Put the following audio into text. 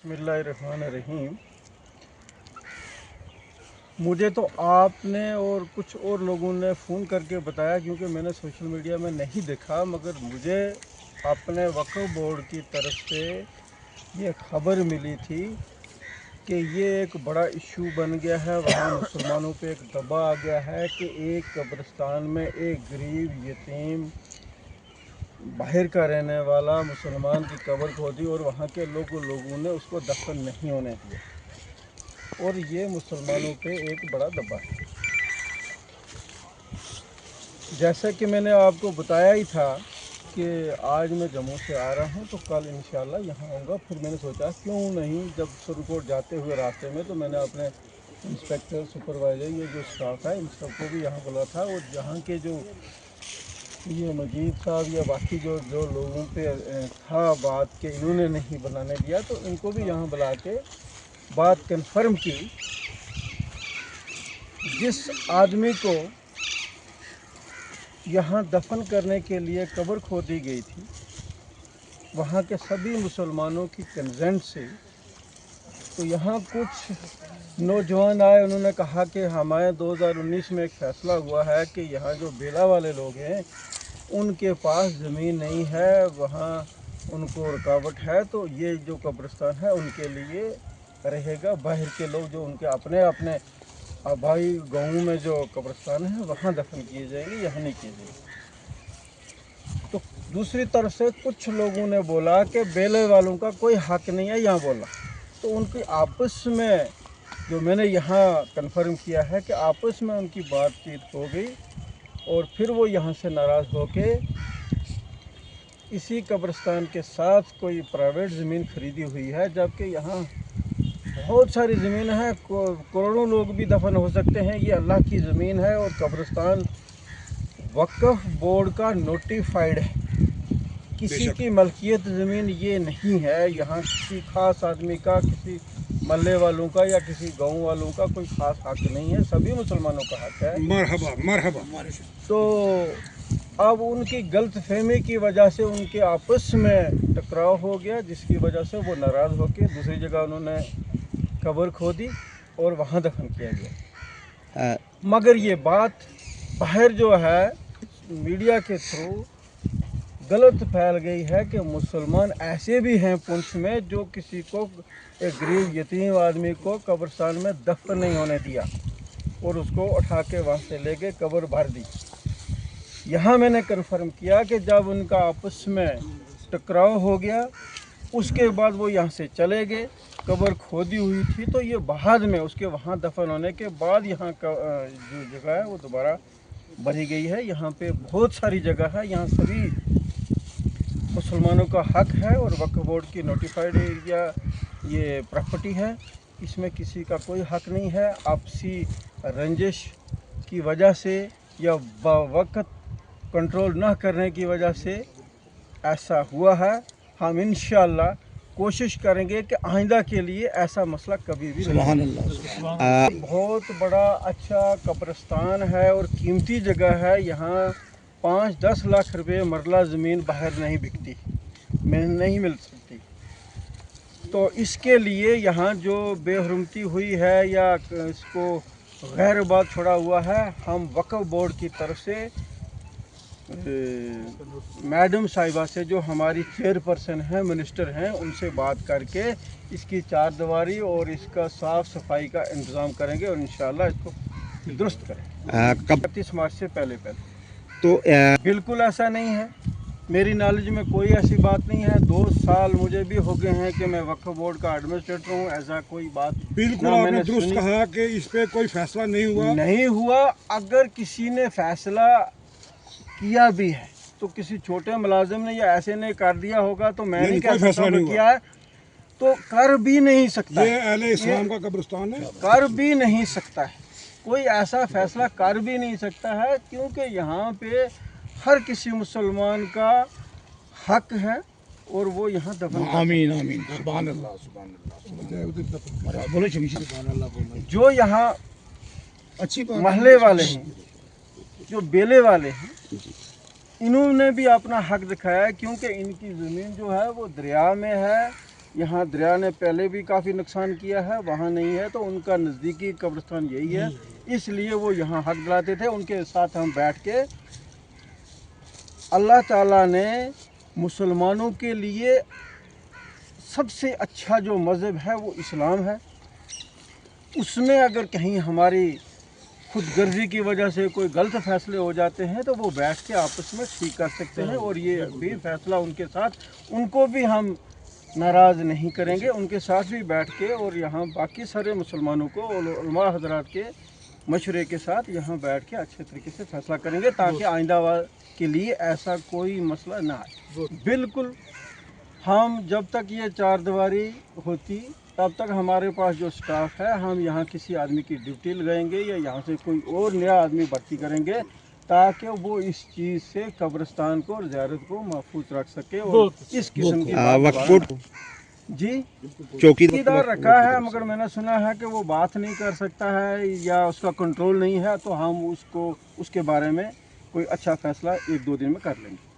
बिस्मिल्लाहिर्रहमानिर्रहीम। मुझे तो आपने और कुछ और लोगों ने फ़ोन करके बताया, क्योंकि मैंने सोशल मीडिया में नहीं देखा, मगर मुझे अपने वक्फ बोर्ड की तरफ से ये ख़बर मिली थी कि ये एक बड़ा इशू बन गया है। वहाँ मुसलमानों पे एक दबाव आ गया है कि एक कब्रिस्तान में एक गरीब यतीम बाहर का रहने वाला मुसलमान की कब्र खोदी और वहाँ के लोगों ने उसको दफन नहीं होने दिया, और ये मुसलमानों पे एक बड़ा दबाव है। जैसा कि मैंने आपको बताया ही था कि आज मैं जम्मू से आ रहा हूँ, तो कल इंशाल्लाह यहाँ आऊँगा। फिर मैंने सोचा क्यों नहीं, जब सुरकोट जाते हुए रास्ते में तो मैंने अपने इंस्पेक्टर, सुपरवाइज़र, ये जो स्टाफ है इन सबको भी यहाँ बुला था, और यहाँ के जो ये मजीद साहब या बाकी जो लोगों पे था बात के इन्होंने नहीं बनाने दिया, तो इनको भी यहाँ बुला के बात कंफर्म की। जिस आदमी को यहाँ दफन करने के लिए कब्र खोदी गई थी, वहाँ के सभी मुसलमानों की कंसेंट से, तो यहाँ कुछ नौजवान आए, उन्होंने कहा कि हमारे 2019 में एक फ़ैसला हुआ है कि यहाँ जो बेला वाले लोग हैं उनके पास ज़मीन नहीं है, वहाँ उनको रुकावट है, तो ये जो कब्रिस्तान है उनके लिए रहेगा। बाहर के लोग जो उनके अपने अपने आबाई गाँव में जो कब्रिस्तान है वहाँ दफन किए जाएंगे, यहाँ नहीं किए जाएंगे। तो दूसरी तरफ से कुछ लोगों ने बोला कि बेले वालों का कोई हक नहीं है यहाँ बोला। तो उनकी आपस में, जो मैंने यहाँ कन्फर्म किया है कि आपस में उनकी बातचीत हो गई, और फिर वो यहाँ से नाराज़ होके इसी कब्रिस्तान के साथ कोई प्राइवेट ज़मीन ख़रीदी हुई है, जबकि यहाँ बहुत सारी ज़मीन है, करोड़ों लोग भी दफन हो सकते हैं। ये अल्लाह की ज़मीन है, और कब्रिस्तान वक्फ बोर्ड का नोटिफाइड है, किसी की मलकियत ज़मीन ये नहीं है। यहाँ किसी ख़ास आदमी का, किसी मल्ले वालों का या किसी गांव वालों का कोई ख़ास हक नहीं है, सभी मुसलमानों का हक है। मरहबा मरहबा। तो अब उनकी गलत फहमी की वजह से उनके आपस में टकराव हो गया, जिसकी वजह से वो नाराज़ होकर दूसरी जगह उन्होंने कब्र खोदी और वहाँ दफन किया गया। मगर ये बात बाहर जो है मीडिया के थ्रू गलत फैल गई है कि मुसलमान ऐसे भी हैं पुंछ में जो किसी को, एक गरीब यतीम आदमी को कब्रिस्तान में दफन नहीं होने दिया और उसको उठा के वहाँ से ले गए, कब्र भर दी। यहाँ मैंने कन्फर्म किया कि जब उनका आपस में टकराव हो गया, उसके बाद वो यहाँ से चले गए। कब्र खोदी हुई थी, तो ये बाद में उसके वहाँ दफन होने के बाद यहाँ का जो जगह है वो दोबारा भरी गई है। यहाँ पे बहुत सारी जगह है, यहाँ सभी मुसलमानों का हक है, और वक्फ बोर्ड की नोटिफाइड एरिया ये प्रॉपर्टी है, इसमें किसी का कोई हक नहीं है। आपसी रंजिश की वजह से या वक्त कंट्रोल ना करने की वजह से ऐसा हुआ है। हम इंशाअल्लाह कोशिश करेंगे कि आइंदा के लिए ऐसा मसला कभी भी नहीं। बहुत बड़ा अच्छा कब्रिस्तान है और कीमती जगह है। यहाँ 5-10 लाख रुपए मरला ज़मीन बाहर नहीं बिकती, नहीं मिल सकती। तो इसके लिए यहाँ जो बेहरमती हुई है या इसको गैर बात छोड़ा हुआ है, हम वक्फ बोर्ड की तरफ से मैडम साहिबा से, जो हमारी चेयरपर्सन हैं, मिनिस्टर हैं, उनसे बात करके इसकी चारदीवारी और इसका साफ़ सफाई का इंतज़ाम करेंगे, और इंशाअल्लाह इसको दुरुस्त करेंगे 31 मार्च से पहले। तो बिल्कुल ऐसा नहीं है, मेरी नॉलेज में कोई ऐसी बात नहीं है। 2 साल मुझे भी हो गए हैं कि मैं वक्फ बोर्ड का एडमिनिस्ट्रेटर हूँ। ऐसा कोई बात बिल्कुल आपने दुरुस्त कहा कि इस पे कोई फैसला नहीं हुआ। अगर किसी ने फैसला किया भी है तो किसी छोटे मुलाजिम ने या ऐसे ने कर दिया होगा, तो मैं नहीं कह सकता हूँ किया है, तो कर भी नहीं सकता। ये अहले इस्लाम का कब्रिस्तान है, कर भी नहीं सकता है, कोई ऐसा फैसला कर भी नहीं सकता है, क्योंकि यहाँ पे हर किसी मुसलमान का हक है और वो यहाँ दफन। आमीन आमीन, सुभान अल्लाह सुभान अल्लाह। बोलो जो यहाँ अच्छी महल्ले वाले हैं, जो बेले वाले हैं, इन्होंने भी अपना हक दिखाया है, क्योंकि इनकी ज़मीन जो है वो दरिया में है यहाँ दरिया ने पहले भी काफ़ी नुकसान किया है, वहाँ नहीं है, तो उनका नज़दीकी कब्रिस्तान यही है, इसलिए वो यहाँ हक दिलाते थे। उनके साथ हम बैठ के अल्लाह ताला ने मुसलमानों के लिए सबसे अच्छा जो मज़हब है वो इस्लाम है, उसमें अगर कहीं हमारी खुद गर्जी की वजह से कोई गलत फैसले हो जाते हैं तो वो बैठ के आपस में ठीक कर सकते हैं, और ये भी फैसला उनके साथ उनको भी हम नाराज़ नहीं करेंगे, उनके साथ भी बैठ के और यहाँ बाकी सारे मुसलमानों को उलमा हजरात के मशवरे के साथ यहाँ बैठ के अच्छे तरीके से फैसला करेंगे, ताकि आइंदा के लिए ऐसा कोई मसला ना आए। बिल्कुल, हम जब तक ये चारदीवारी होती तब तक हमारे पास जो स्टाफ है, हम यहाँ किसी आदमी की ड्यूटी लगाएंगे या यहाँ से कोई और नया आदमी भर्ती करेंगे, ताकि वो इस चीज़ से कब्रिस्तान को और ज़ियारत को महफूज रख सके। और इस किस्म की जी चौकीदार रखा है, मगर मैंने सुना है कि वो बात नहीं कर सकता है या उसका कंट्रोल नहीं है, तो हम उसके बारे में कोई अच्छा फैसला 1-2 दिन में कर लेंगे।